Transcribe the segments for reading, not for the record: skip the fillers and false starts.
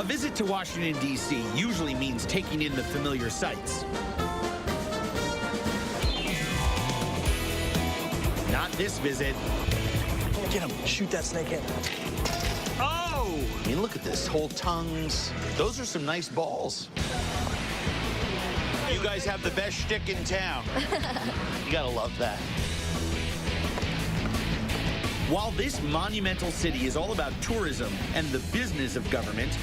visit to Washington, D.C. usually means taking in the familiar sights. Not this visit. Get him. Shoot that snakehead. Oh! I mean, look at this. Whole tongues. Those are some nice balls. You guys have the best shtick in town. You gotta love that. While this monumental city is all about tourism and the business of government,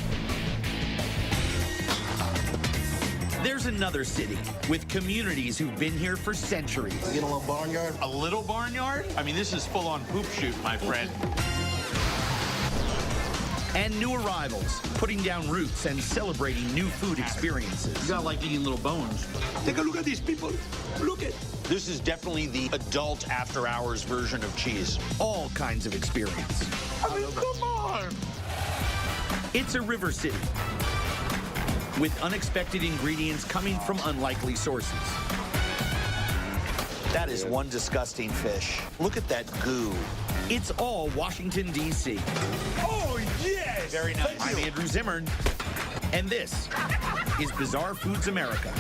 there's another city with communities who've been here for centuries. Get a little barnyard. A little barnyard? I mean, this is full-on poop shoot, my friend. And new arrivals, putting down roots and celebrating new food experiences. You gotta like eating little bones. Take a look at these people. Look at. This is definitely the adult after-hours version of cheese. All kinds of experience. I mean, come on. It's a river city with unexpected ingredients coming from unlikely sources. That is one disgusting fish. Look at that goo. It's all Washington, D.C. Oh, yes. Very nice. I'm Andrew Zimmern, and this is Bizarre Foods America.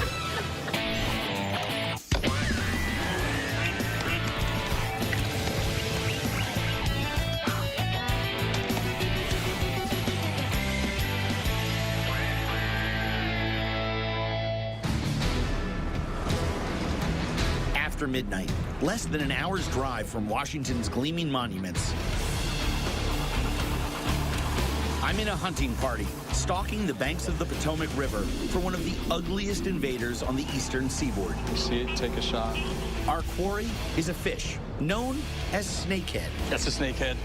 After midnight, less than an hour's drive from Washington's gleaming monuments, I'm in a hunting party, stalking the banks of the Potomac River for one of the ugliest invaders on the eastern seaboard. You see it, take a shot. Our quarry is a fish known as snakehead. That's a snakehead.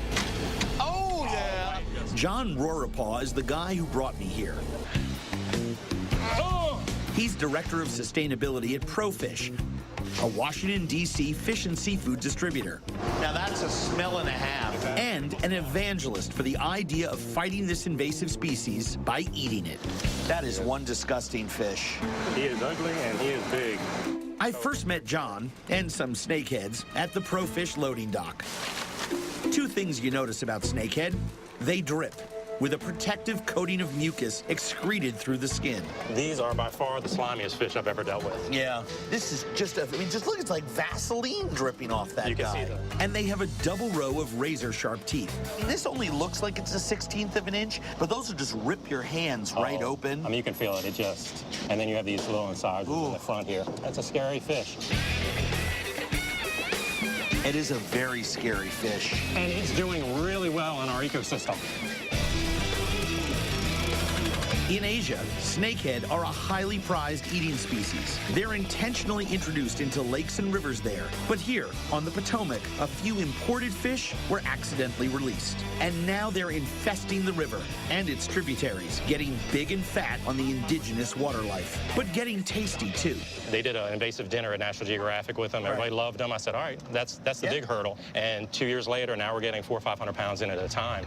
Oh, yeah. John Rorapaw is the guy who brought me here. Oh. He's director of sustainability at ProFish, a Washington, D.C. fish and seafood distributor. Now that's a smell and a half. And an evangelist for the idea of fighting this invasive species by eating it. That is one disgusting fish. He is ugly and he is big. I first met John and some snakeheads at the ProFish loading dock. Two things you notice about snakehead: they drip, with a protective coating of mucus excreted through the skin. These are by far the slimiest fish I've ever dealt with. Yeah, this is just I mean, just look, it's like Vaseline dripping off that You can guy. see that. And they have a double row of razor-sharp teeth. I mean, this only looks like it's a 1/16 of an inch, but those will just rip your hands right open. I mean, you can feel it. It just, and then you have these little incisors in the front here. That's a scary fish. It is a very scary fish. And it's doing really well in our ecosystem. In Asia, snakehead are a highly prized eating species. They're intentionally introduced into lakes and rivers there. But here, on the Potomac, a few imported fish were accidentally released. And now they're infesting the river and its tributaries, getting big and fat on the indigenous water life, but getting tasty too. They did an invasive dinner at National Geographic with them. Everybody loved them. I said, all right, that's the big hurdle. And 2 years later, now we're getting 400 or 500 pounds in at a time.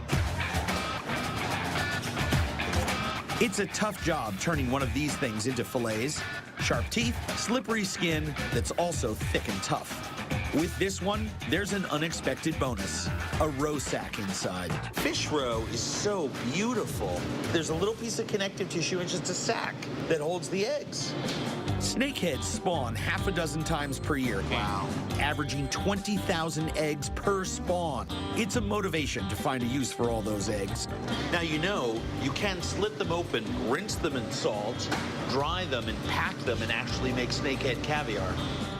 It's a tough job turning one of these things into fillets. Sharp teeth, slippery skin that's also thick and tough. With this one, there's an unexpected bonus: a roe sac inside. Fish roe is so beautiful. There's a little piece of connective tissue and just a sac that holds the eggs. Snakeheads spawn half a dozen times per year. Wow. Averaging 20,000 eggs per spawn. It's a motivation to find a use for all those eggs. Now, you can slit them open, rinse them in salt, dry them, and pack them and actually make snakehead caviar.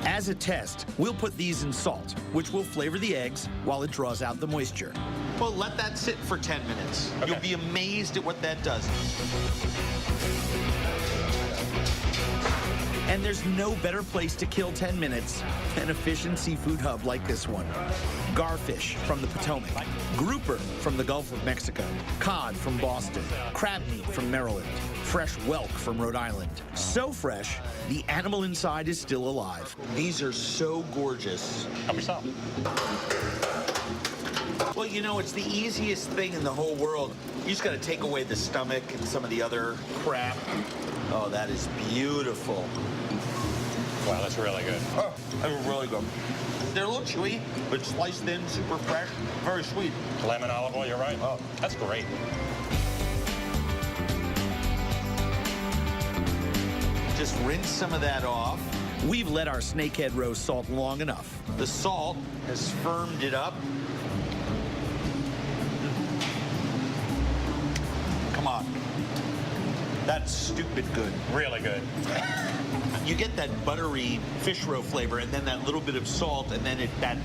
As a test, we'll put these in salt, which will flavor the eggs while it draws out the moisture. Well, let that sit for 10 minutes. Okay. You'll be amazed at what that does. And there's no better place to kill 10 minutes than a fish and seafood hub like this one. Garfish from the Potomac, grouper from the Gulf of Mexico, cod from Boston, crab meat from Maryland, fresh whelk from Rhode Island. So fresh, the animal inside is still alive. These are so gorgeous. Help yourself. Well, it's the easiest thing in the whole world. You just got to take away the stomach and some of the other crap. Oh, that is beautiful. Wow, that's really good. Oh, that's really good. They're a little chewy, but sliced thin, super fresh, very sweet. Lemon olive oil, you're right. Oh. That's great. Just rinse some of that off. We've let our snakehead roe salt long enough. The salt has firmed it up. Come on. That's stupid good. Really good. You get that buttery fish roe flavor and then that little bit of salt, and then that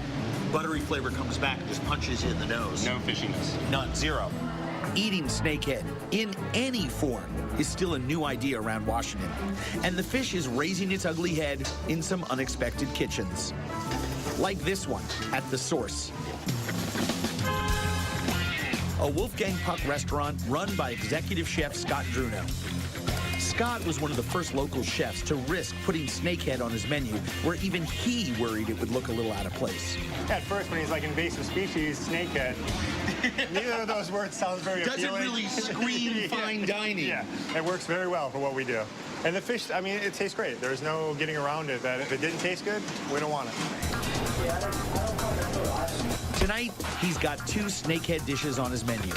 buttery flavor comes back and just punches you in the nose. No fishiness. None, zero. Eating snakehead in any form is still a new idea around Washington, and the fish is raising its ugly head in some unexpected kitchens. Like this one at The Source. A Wolfgang Puck restaurant run by executive chef Scott Druno. Scott was one of the first local chefs to risk putting snakehead on his menu, where even he worried it would look a little out of place. At first, when he's like invasive species, snakehead, neither of those words sounds very appealing. Doesn't really scream fine dining. Yeah, it works very well for what we do. And the fish, I mean, it tastes great. There's no getting around it that if it didn't taste good, we don't want it. Tonight, he's got 2 snakehead dishes on his menu.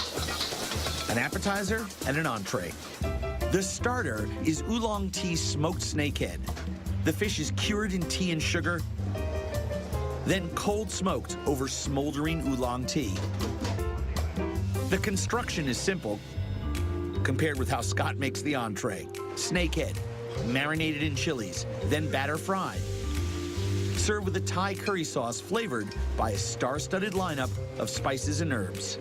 An appetizer and an entree. The starter is oolong tea smoked snakehead. The fish is cured in tea and sugar, then cold smoked over smoldering oolong tea. The construction is simple compared with how Scott makes the entree. Snakehead, marinated in chilies, then batter fried. Served with a Thai curry sauce flavored by a star-studded lineup of spices and herbs.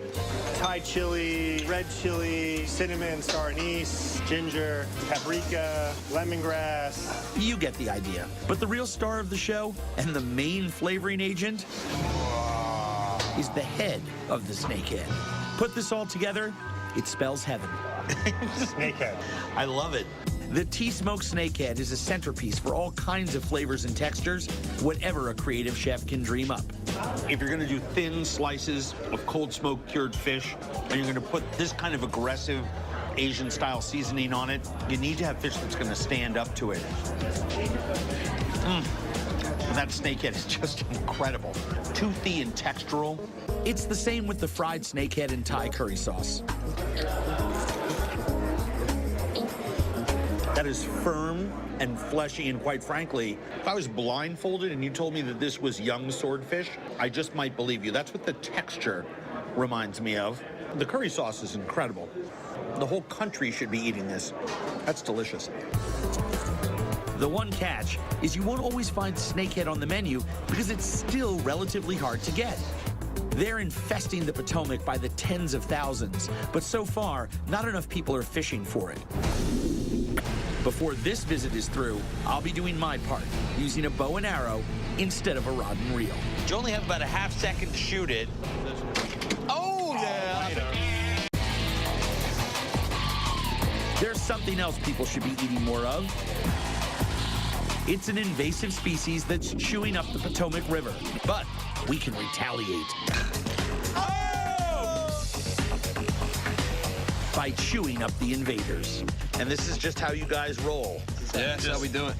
Thai chili, red chili, cinnamon, star anise, ginger, paprika, lemongrass. You get the idea. But the real star of the show and the main flavoring agent is the head of the snakehead. Put this all together, it spells heaven. Snakehead. I love it. The tea-smoked snakehead is a centerpiece for all kinds of flavors and textures, whatever a creative chef can dream up. If you're gonna do thin slices of cold smoked cured fish, and you're gonna put this kind of aggressive Asian-style seasoning on it, you need to have fish that's gonna stand up to it. That snakehead is just incredible. Toothy and textural. It's the same with the fried snakehead in Thai curry sauce. That is firm and fleshy, and quite frankly, if I was blindfolded and you told me that this was young swordfish, I just might believe you. That's what the texture reminds me of. The curry sauce is incredible. The whole country should be eating this. That's delicious. The one catch is you won't always find snakehead on the menu because it's still relatively hard to get. They're infesting the Potomac by the tens of thousands, but so far, not enough people are fishing for it. Before this visit is through, I'll be doing my part, using a bow and arrow instead of a rod and reel. You only have about a half second to shoot it. Oh, yeah. There's something else people should be eating more of. It's an invasive species that's chewing up the Potomac River, but we can retaliate. By chewing up the invaders. And this is just how you guys roll. Yeah, that's how we do it.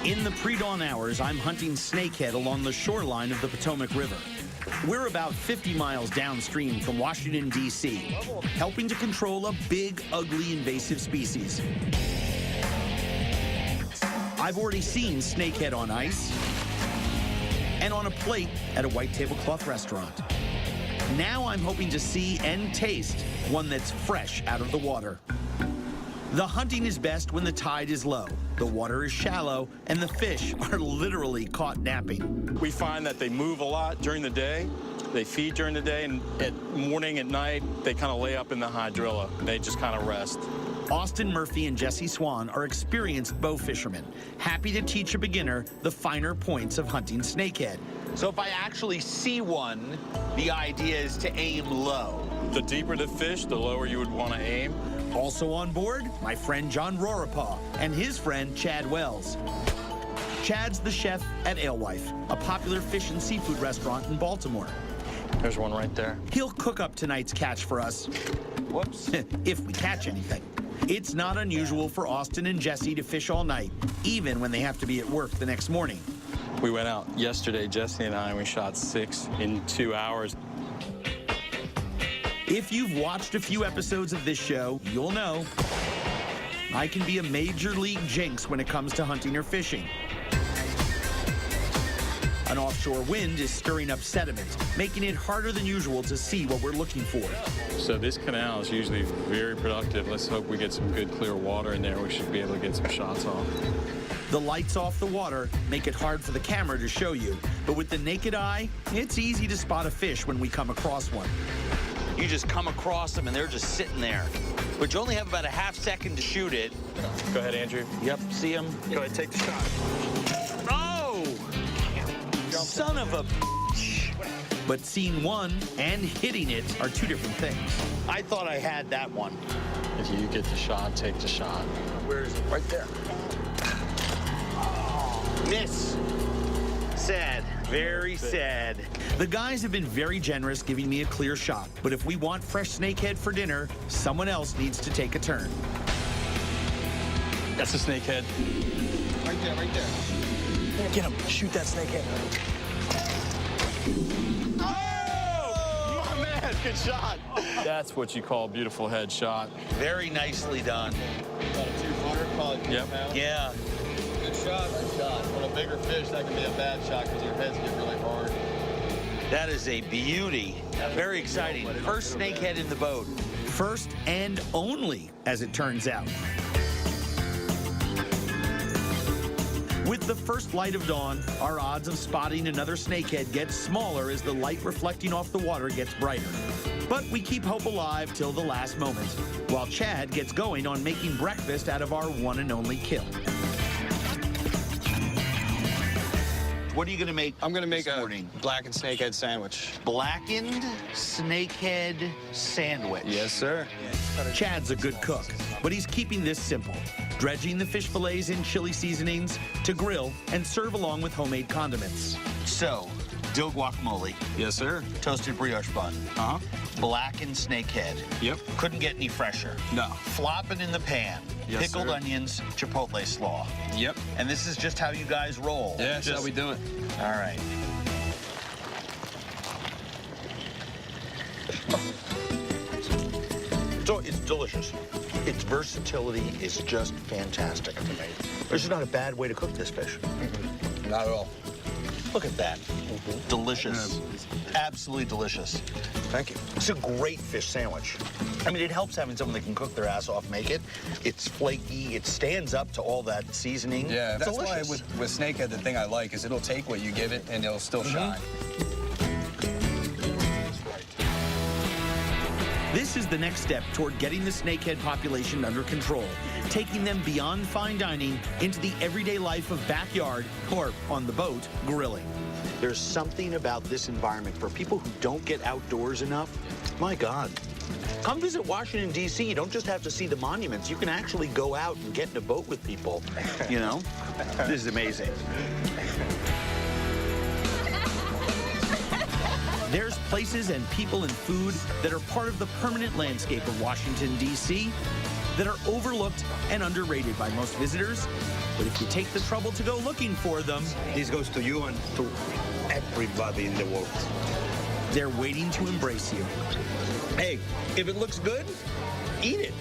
In the pre-dawn hours, I'm hunting snakehead along the shoreline of the Potomac River. We're about 50 miles downstream from Washington, D.C., helping to control a big, ugly, invasive species. I've already seen snakehead on ice and on a plate at a white tablecloth restaurant. Now I'm hoping to see and taste one that's fresh out of the water. The hunting is best when the tide is low, the water is shallow, and the fish are literally caught napping. We find that they move a lot during the day. They feed during the day, and at morning, at night, they kind of lay up in the hydrilla. They just kind of rest. Austin Murphy and Jesse Swan are experienced bow fishermen, happy to teach a beginner the finer points of hunting snakehead. So if I actually see one, the idea is to aim low. The deeper the fish, the lower you would want to aim. Also on board, my friend John Rorapaw and his friend Chad Wells. Chad's the chef at Alewife, a popular fish and seafood restaurant in Baltimore. There's one right there. He'll cook up tonight's catch for us. Whoops. If we catch anything. It's not unusual for Austin and Jesse to fish all night, even when they have to be at work the next morning. We went out yesterday, Jesse and I, and we shot 6 in 2 hours. If you've watched a few episodes of this show, you'll know I can be a major league jinx when it comes to hunting or fishing. An offshore wind is stirring up sediment, making it harder than usual to see what we're looking for. So this canal is usually very productive. Let's hope we get some good clear water in there. We should be able to get some shots off. The lights off the water make it hard for the camera to show you, but with the naked eye, it's easy to spot a fish when we come across one. You just come across them and they're just sitting there. But you only have about a half second to shoot it. Go ahead, Andrew. Yep, see him? Go ahead, take the shot. Oh! Son of a bitch. But seeing one and hitting it are two different things. I thought I had that one. If you get the shot, take the shot. Where is it? Right there. Miss. Sad. Very sad. The guys have been very generous giving me a clear shot, but if we want fresh snakehead for dinner, someone else needs to take a turn. That's a snakehead. Right there, right there. Get him. Shoot that snakehead. Oh! My man, good shot. That's what you call a beautiful headshot. Very nicely done. About a 200, probably Yep. pounds. Yeah. Good shot, nice shot. On a bigger fish, that can be a bad shot because your heads get really hard. That is a beauty. Very exciting. First snakehead in the boat. First and only, as it turns out. With the first light of dawn, our odds of spotting another snakehead get smaller as the light reflecting off the water gets brighter. But we keep hope alive till the last moment, while Chad gets going on making breakfast out of our one and only kill. What are you going to make? I'm going to make this a morning? blackened snakehead sandwich. Blackened snakehead sandwich. Yes, sir. Chad's a good cook, but he's keeping this simple. Dredging the fish fillets in chili seasonings to grill and serve along with homemade condiments. So, dill guacamole, Yes, sir. toasted brioche bun, Uh-huh. blackened snakehead. Yep. Couldn't get any fresher. No. Flop it in the pan. Yes, Pickled sir. onions, chipotle slaw. Yep. And this is just how you guys roll. Yeah, that's Just- how we do it. All right. So it's delicious. Its versatility is just fantastic. This is not a bad way to cook this fish. Not at all. Look at that. Delicious. Absolutely delicious. Thank you. It's a great fish sandwich. I mean, it helps having someone that can cook their ass off make it. It's flaky. It stands up to all that seasoning. Yeah, It's that's delicious. why with snakehead, the thing I like is it'll take what you give it and it'll still shine. This is the next step toward getting the snakehead population under control, taking them beyond fine dining into the everyday life of backyard or, on the boat, grilling. There's something about this environment for people who don't get outdoors enough. My God. Come visit Washington, D.C. You don't just have to see the monuments. You can actually go out and get in a boat with people, you know? This is amazing. There's places and people and food that are part of the permanent landscape of Washington, D.C. that are overlooked and underrated by most visitors. But if you take the trouble to go looking for them, This goes to you and to everybody in the world. they're waiting to embrace you. Hey, if it looks good, eat it.